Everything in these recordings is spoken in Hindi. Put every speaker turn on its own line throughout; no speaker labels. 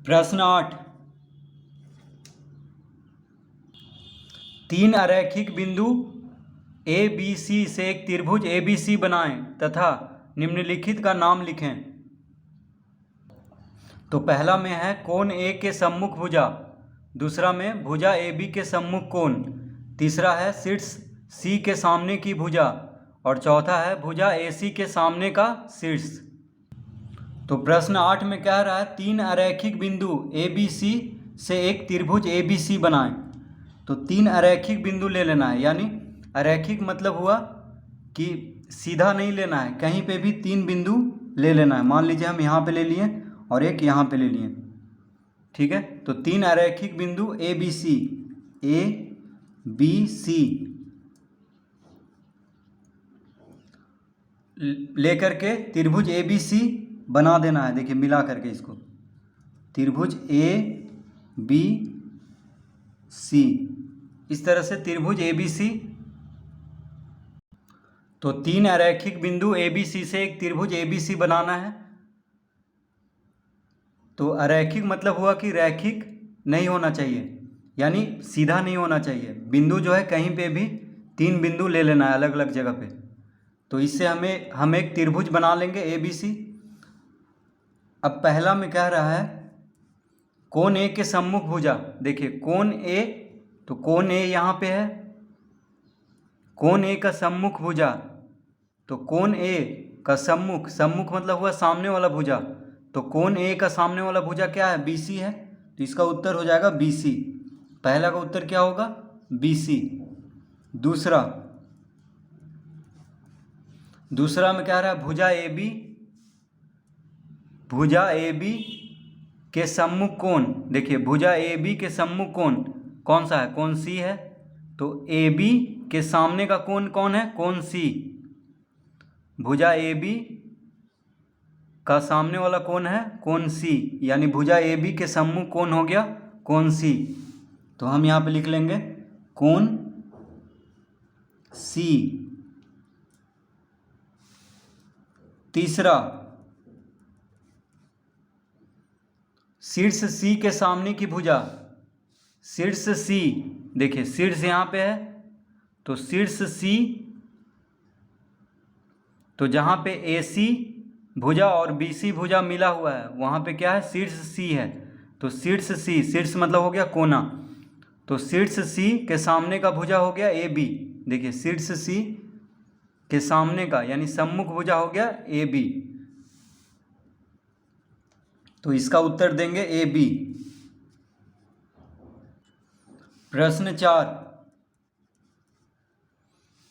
प्रश्न 8। तीन अरैखिक बिंदु ए बी सी से एक त्रिभुज ए बी सी बनाएं तथा निम्नलिखित का नाम लिखें। तो पहला में है कोण ए के सम्मुख भुजा, दूसरा में भुजा ए बी के सम्मुख कोण, तीसरा है शीर्ष सी के सामने की भुजा और चौथा है भुजा ए सी के सामने का शीर्ष। तो प्रश्न 8 में कह रहा है तीन अरैखिक बिंदु ए बी सी से एक त्रिभुज ए बी सी बनाएं। तो तीन अरैखिक बिंदु ले लेना है, यानी अरैखिक मतलब हुआ कि सीधा नहीं लेना है, कहीं पे भी तीन बिंदु ले लेना है। मान लीजिए हम यहाँ पे ले लिए और एक यहाँ पे ले लिए, ठीक है। तो तीन अरैखिक बिंदु ए बी सी लेकर के त्रिभुज ए बी सी बना देना है। देखिए मिला करके इसको त्रिभुज ए बी सी, इस तरह से त्रिभुज ए बी सी। तो तीन अरैखिक बिंदु ए बी सी से एक त्रिभुज ए बी सी बनाना है। तो अरैखिक मतलब हुआ कि रैखिक नहीं होना चाहिए, यानी सीधा नहीं होना चाहिए। बिंदु जो है कहीं पे भी तीन बिंदु ले लेना है अलग अलग जगह पे। तो इससे हम एक त्रिभुज बना लेंगे ए बी सी। अब पहला में कह रहा है कोण ए के सम्मुख भुजा। देखिए कोण ए, तो कोण ए यहाँ पे है, कोण ए का सम्मुख भुजा। तो कोण ए का सम्मुख, सम्मुख मतलब हुआ सामने वाला भुजा। तो कोण ए का सामने वाला भुजा क्या है? बी सी है। तो इसका उत्तर हो जाएगा बी सी। पहला का उत्तर क्या होगा? B C. दूसरा में क्या रहा है? भुजा ए बी, भुजा ए बी के सम्मुख कोण। देखिए भुजा ए बी के सम्मुख कोण कौन सा है? कोण सी है। तो ए बी के सामने का कोण कौन है? कोण सी। भुजा ए बी का सामने वाला कोण है कोण सी, यानी भुजा ए बी के सम्मुख कोण हो गया कोण सी। तो हम यहाँ पे लिख लेंगे कोण सी। तीसरा, शीर्ष सी के सामने की भुजा। शीर्ष सी, देखिए शीर्ष यहाँ पे है, तो शीर्ष सी, तो जहाँ पे ए सी भुजा और बी सी भुजा मिला हुआ है वहाँ पे क्या है? शीर्ष सी है। तो शीर्ष सी, शीर्ष मतलब हो गया कोना। तो शीर्ष सी के सामने का भुजा हो गया ए बी। देखिए शीर्ष सी के सामने का यानी सम्मुख भुजा हो गया ए बी। तो इसका उत्तर देंगे ए बी। प्रश्न 4।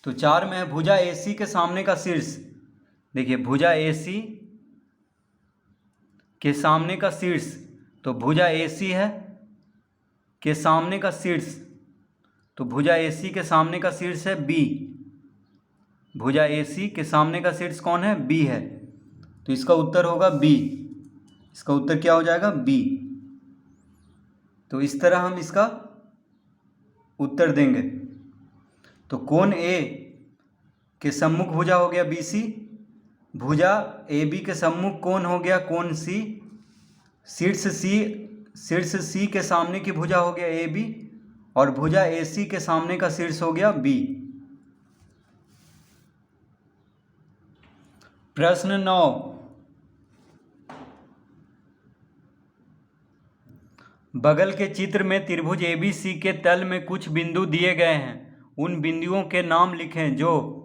तो 4 में है भुजा ए सी के सामने का शीर्ष। देखिए भुजा ए सी के सामने का शीर्ष, तो भुजा ए सी है के सामने का शीर्ष, तो भुजा ए सी के सामने का शीर्ष है बी। भुजा ए सी के सामने का शीर्ष कौन है? बी है। तो इसका उत्तर होगा बी। इसका उत्तर क्या हो जाएगा? बी। तो इस तरह हम इसका उत्तर देंगे। तो कोण ए के सम्मुख भुजा हो गया बी सी, भुजा ए बी के सम्मुख कोण हो गया कोण सी, शीर्ष सी के सामने की भुजा हो गया ए बी और भुजा ए सी के सामने का शीर्ष हो गया बी। प्रश्न 9। बगल के चित्र में त्रिभुज ए बी सी के तल में कुछ बिंदु दिए गए हैं। उन बिंदुओं के नाम लिखें जो,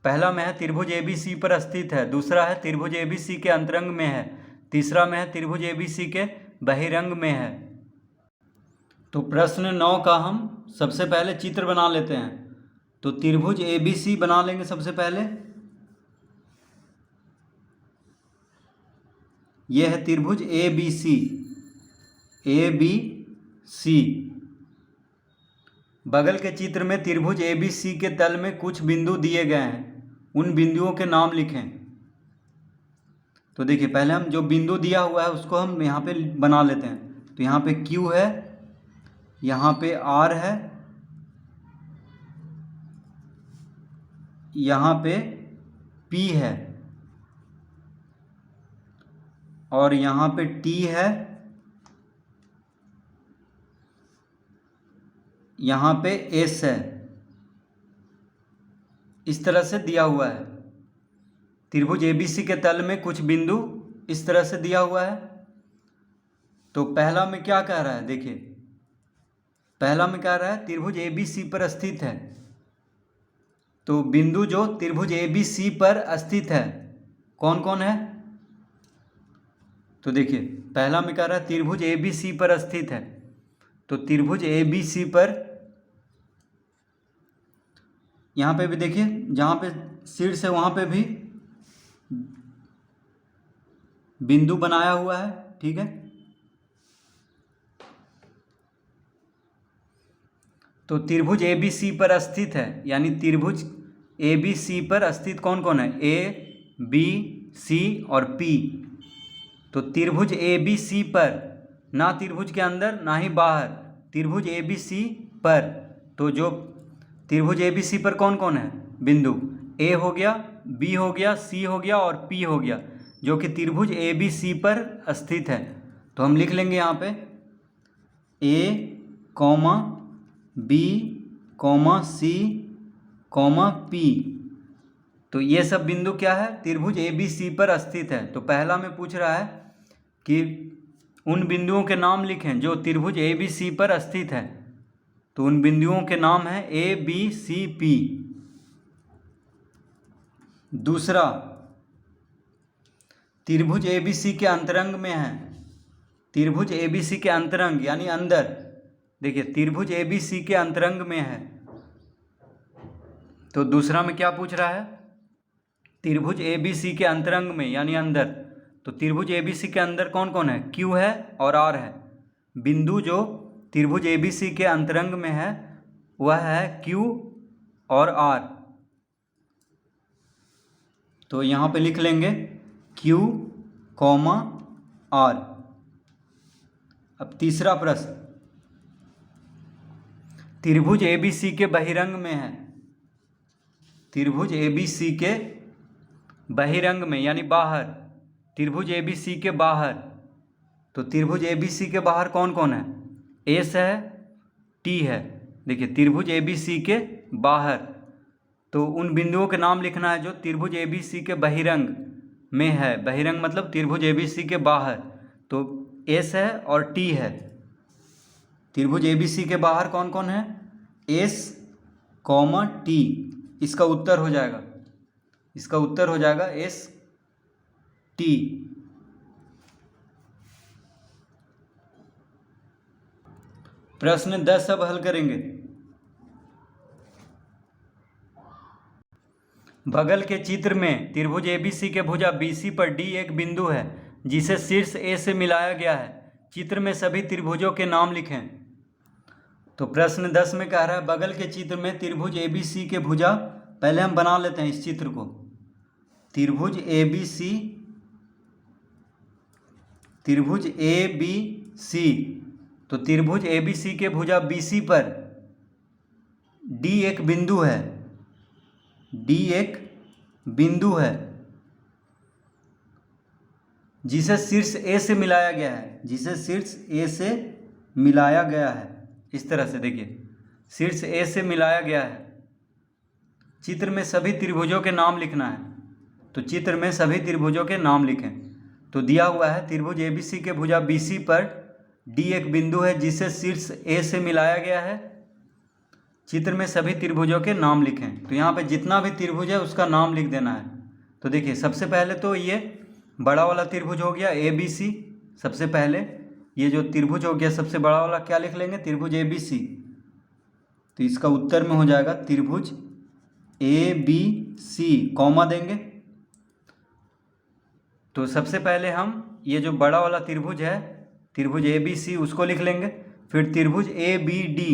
पहला में है त्रिभुज ए बी सी पर स्थित है, दूसरा है त्रिभुज ए बी सी के अंतरंग में है, तीसरा में है त्रिभुज ए बी सी के बहिरंग में है। तो प्रश्न 9 का हम सबसे पहले चित्र बना लेते हैं। तो त्रिभुज ए बी सी बना लेंगे सबसे पहले। यह है त्रिभुज A B C. A B C. बगल के चित्र में त्रिभुज ए बी सी के तल में कुछ बिंदु दिए गए हैं। उन बिंदुओं के नाम लिखें। तो देखिए पहले हम जो बिंदु दिया हुआ है उसको हम यहाँ पे बना लेते हैं। तो यहाँ पे Q है, यहाँ पे R है, यहाँ पे P है। और यहाँ पे टी है, यहाँ पे एस है, इस तरह से दिया हुआ है। त्रिभुज एबीसी के तल में कुछ बिंदु इस तरह से दिया हुआ है। तो पहला में क्या कह रहा है, देखिए पहला में कह रहा है त्रिभुज एबीसी पर स्थित है। तो बिंदु जो त्रिभुज एबीसी पर स्थित है कौन कौन है, तो देखिए पहला में कह रहा है त्रिभुज एबीसी पर स्थित है। तो त्रिभुज एबीसी पर यहाँ पे भी देखिए जहाँ पे शीर्ष है वहाँ पे भी बिंदु बनाया हुआ है, ठीक है। तो त्रिभुज एबीसी पर स्थित है, यानी त्रिभुज एबीसी पर स्थित कौन कौन है, ए बी सी और पी। तो त्रिभुज एबीसी पर, ना त्रिभुज के अंदर ना ही बाहर, त्रिभुज एबीसी पर। तो जो त्रिभुज एबीसी पर कौन कौन है बिंदु, ए हो गया, बी हो गया, सी हो गया और पी हो गया, जो कि त्रिभुज एबीसी पर स्थित है। तो हम लिख लेंगे यहाँ पे ए comma B comma C comma P. तो ये सब बिंदु क्या है, त्रिभुज एबीसी पर स्थित है। तो पहला में पूछ रहा है कि उन बिंदुओं के नाम लिखें जो त्रिभुज एबीसी पर स्थित है। तो उन बिंदुओं के नाम है ए बी सी पी। दूसरा, त्रिभुज एबीसी के अंतरंग में है, त्रिभुज एबीसी के अंतरंग यानी अंदर, देखिए त्रिभुज एबीसी के अंतरंग में है। तो दूसरा में क्या पूछ रहा है, त्रिभुज एबीसी के अंतरंग में यानी अंदर। तो त्रिभुज एबीसी के अंदर कौन कौन है, क्यू है और आर है। बिंदु जो त्रिभुज एबीसी के अंतरंग में है वह है क्यू और आर। तो यहाँ पे लिख लेंगे क्यू कॉमा आर। अब तीसरा प्रश्न, त्रिभुज एबीसी के बहिरंग में है, त्रिभुज एबीसी के बहिरंग में यानी बाहर, त्रिभुज एबीसी के बाहर। तो त्रिभुज एबीसी के बाहर कौन कौन है, एस है, टी है। देखिए त्रिभुज एबीसी के बाहर, तो उन बिंदुओं के नाम लिखना है जो त्रिभुज एबीसी के बहिरंग में है। बहिरंग मतलब त्रिभुज एबीसी के बाहर। तो एस है और टी है। त्रिभुज एबीसी के बाहर कौन कौन है, एस कॉमा टी। इसका उत्तर हो जाएगा, इसका उत्तर हो जाएगा एस टी। प्रश्न 10 अब हल करेंगे। बगल के चित्र में त्रिभुज एबीसी के भुजा बीसी पर डी एक बिंदु है जिसे शीर्ष ए से मिलाया गया है। चित्र में सभी त्रिभुजों के नाम लिखें। तो प्रश्न 10 में कह रहा है बगल के चित्र में त्रिभुज एबीसी के भुजा, पहले हम बना लेते हैं इस चित्र को। त्रिभुज एबीसी, त्रिभुज ए बी सी। तो त्रिभुज एबीसी के भुजा बीसी पर डी एक बिंदु है, डी एक बिंदु है जिसे शीर्ष ए से मिलाया गया है, जिसे शीर्ष ए से मिलाया गया है। इस तरह से देखिए शीर्ष ए से मिलाया गया है। चित्र में सभी त्रिभुजों के नाम लिखना है। तो चित्र में सभी त्रिभुजों के नाम लिखें। तो दिया हुआ है त्रिभुज एबीसी के भुजा बीसी पर डी एक बिंदु है जिसे शीर्ष ए से मिलाया गया है। चित्र में सभी त्रिभुजों के नाम लिखें। तो यहाँ पे जितना भी त्रिभुज है उसका नाम लिख देना है। तो देखिए सबसे पहले तो ये बड़ा वाला त्रिभुज हो गया ए बी सी। सबसे पहले ये जो त्रिभुज हो गया सबसे बड़ा वाला क्या लिख लेंगे, त्रिभुज ए बी सी। तो इसका उत्तर में हो जाएगा त्रिभुज ए बी सी, कॉमा देंगे। तो सबसे पहले हम ये जो बड़ा वाला त्रिभुज है त्रिभुज ए बी सी उसको लिख लेंगे। फिर त्रिभुज A B D,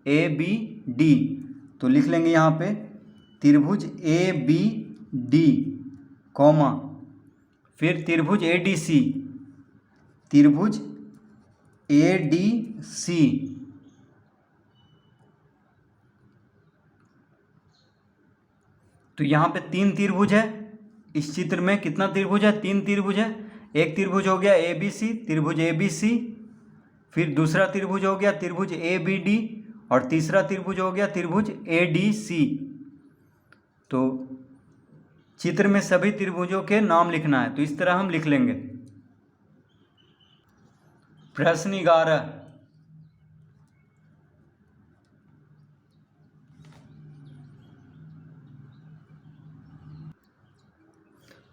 A B D तो लिख लेंगे यहाँ पे त्रिभुज ए बी डी, कॉमा। फिर त्रिभुज ए डी सी, त्रिभुज ए डी सी। तो यहाँ पे 3 त्रिभुज है। इस चित्र में कितना त्रिभुज है, 3 त्रिभुज है। एक त्रिभुज हो गया ए बी सी, त्रिभुज ए बी सी, फिर दूसरा त्रिभुज हो गया त्रिभुज ए बी डी, और तीसरा त्रिभुज हो गया त्रिभुज ए डी सी। तो चित्र में सभी त्रिभुजों के नाम लिखना है, तो इस तरह हम लिख लेंगे। प्रश्न 11,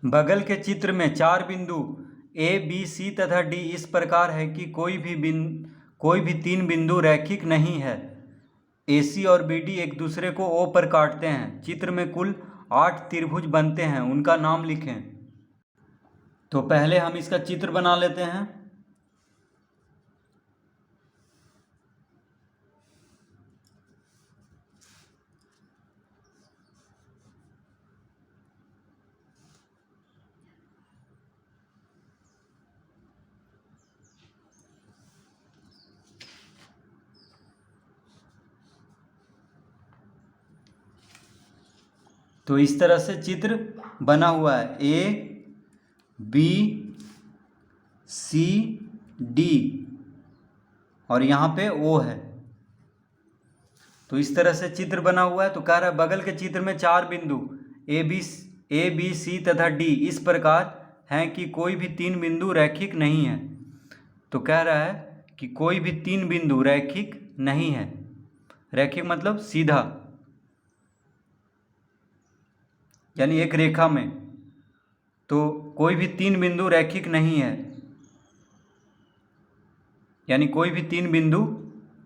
बगल के चित्र में 4 बिंदु ए बी सी तथा डी इस प्रकार है कि कोई भी 3 बिंदु रैखिक नहीं है। ए सी और बी डी एक दूसरे को ओ पर काटते हैं। चित्र में कुल 8 त्रिभुज बनते हैं, उनका नाम लिखें। तो पहले हम इसका चित्र बना लेते हैं। तो इस तरह से चित्र बना हुआ है, ए बी सी डी और यहाँ पे ओ है। तो इस तरह से चित्र बना हुआ है। तो कह रहा है बगल के चित्र में 4 बिंदु ए बी सी तथा डी इस प्रकार हैं कि कोई भी 3 बिंदु रैखिक नहीं है। तो कह रहा है कि कोई भी 3 बिंदु रैखिक नहीं है। रैखिक मतलब सीधा, यानी एक रेखा में। तो कोई भी 3 बिंदु रैखिक नहीं है, यानी कोई भी 3 बिंदु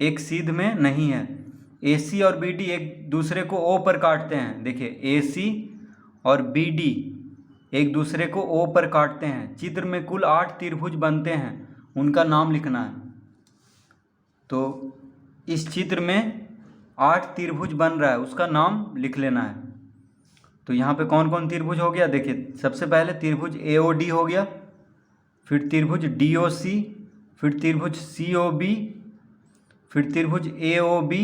एक सीध में नहीं है। ए सी और बी डी एक दूसरे को ओ पर काटते हैं। देखिए, ए सी और बी डी एक दूसरे को ओ पर काटते हैं। चित्र में कुल 8 त्रिभुज बनते हैं, उनका नाम लिखना है। तो इस चित्र में 8 त्रिभुज बन रहा है, उसका नाम लिख लेना है। तो यहाँ पे कौन कौन त्रिभुज हो गया, देखिए सबसे पहले त्रिभुज ए ओ डी हो गया, फिर त्रिभुज डी ओ सी, फिर त्रिभुज सी ओ बी, फिर त्रिभुज ए ओ बी,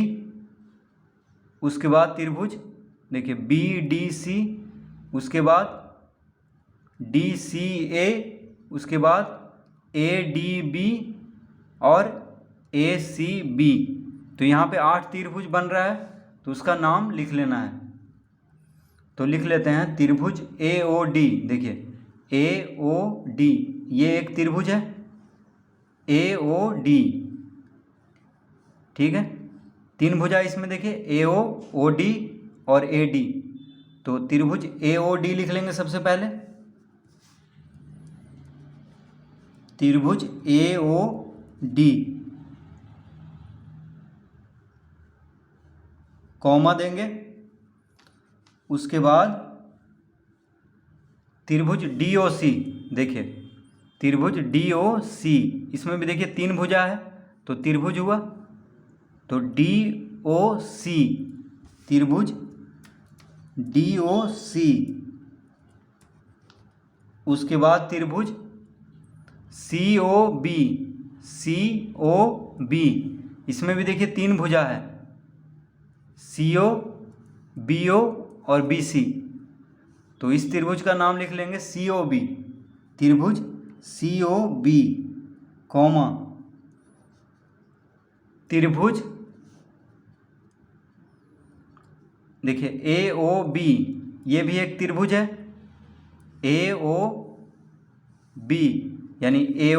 उसके बाद त्रिभुज देखिए बी डी सी, उसके बाद डी सी ए, उसके बाद ए डी बी और ए सी बी। तो यहाँ पे 8 त्रिभुज बन रहा है, तो उसका नाम लिख लेना है। तो लिख लेते हैं त्रिभुज ए ओ डी। देखिए ए ओ डी ये एक त्रिभुज है, ए ओ डी, ठीक है। 3 भुजा इसमें देखिए ए ओ डी और ए डी। तो त्रिभुज ए ओ डी लिख लेंगे सबसे पहले। त्रिभुज ए ओ डी, कॉमा देंगे। उसके बाद त्रिभुज डी ओ सी, देखिए त्रिभुज डी ओ सी, इसमें भी देखिए 3 भुजा है, तो त्रिभुज हुआ। तो डी ओ सी, त्रिभुज डी ओ सी। उसके बाद त्रिभुज सी ओ बी, सी ओ बी, इसमें भी देखिए 3 भुजा है, सी ओ, बी ओ और बी सी। तो इस त्रिभुज का नाम लिख लेंगे सी ओ बी, त्रिभुज सी ओ बी, कॉमा त्रिभुज देखिए ए ओ बी, ये भी एक त्रिभुज है, ए ओ बी, यानी ए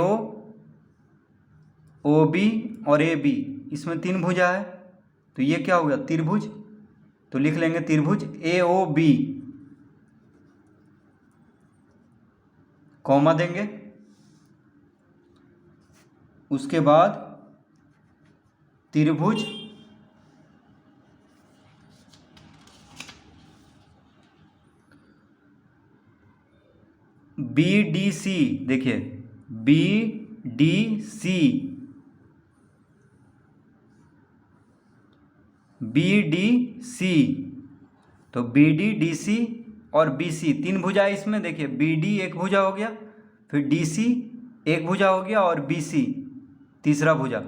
ओ बी और ए बी, इसमें 3 भुजा है, तो ये क्या हो गया त्रिभुज। तो लिख लेंगे त्रिभुज ए ओ बी, कॉमा देंगे। उसके बाद त्रिभुज बी डी सी, देखिए B D C, B D C. तो बी डी डी सी और बी सी 3 भुजा है इसमें। देखिए बी डी एक भुजा हो गया, फिर डी सी एक भुजा हो गया और बी सी तीसरा भुजा।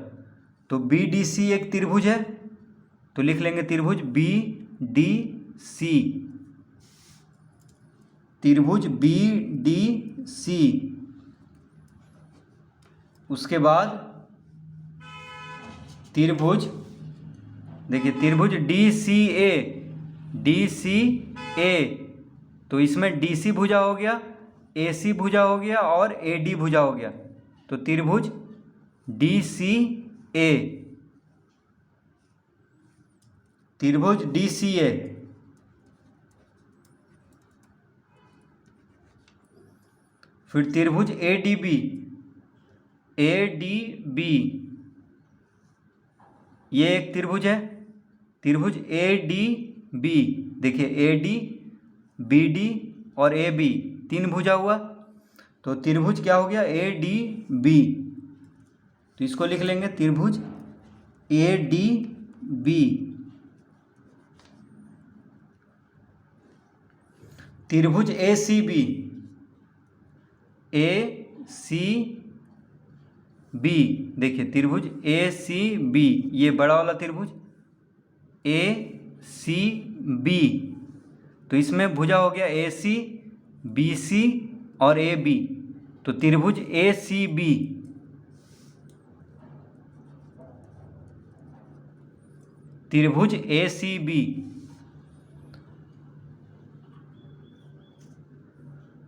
तो बी डी सी एक त्रिभुज है, तो लिख लेंगे त्रिभुज बी डी सी, त्रिभुज बी डी सी। उसके बाद त्रिभुज, देखिए त्रिभुज डी सी ए, तो इसमें DC भुजा हो गया, AC भुजा हो गया और AD भुजा हो गया। तो त्रिभुज DCA, त्रिभुज DCA। फिर त्रिभुज ADB, ये एक त्रिभुज है। त्रिभुज ADB, देखिए AD, BD और AB 3 भुजा हुआ, तो त्रिभुज क्या हो गया ADB। तो इसको लिख लेंगे त्रिभुज ADB। त्रिभुज ACB, देखिए त्रिभुज ACB, ये बड़ा वाला त्रिभुज ACB, तो इसमें भुजा हो गया AC, BC और AB, तो त्रिभुज ACB। त्रिभुज ACB।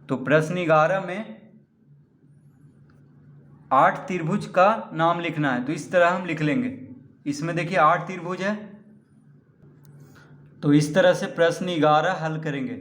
तो प्रश्न 11 में 8 त्रिभुज का नाम लिखना है, तो इस तरह हम लिख लेंगे। इसमें देखिए 8 त्रिभुज है, तो इस तरह से प्रश्न 11 हल करेंगे।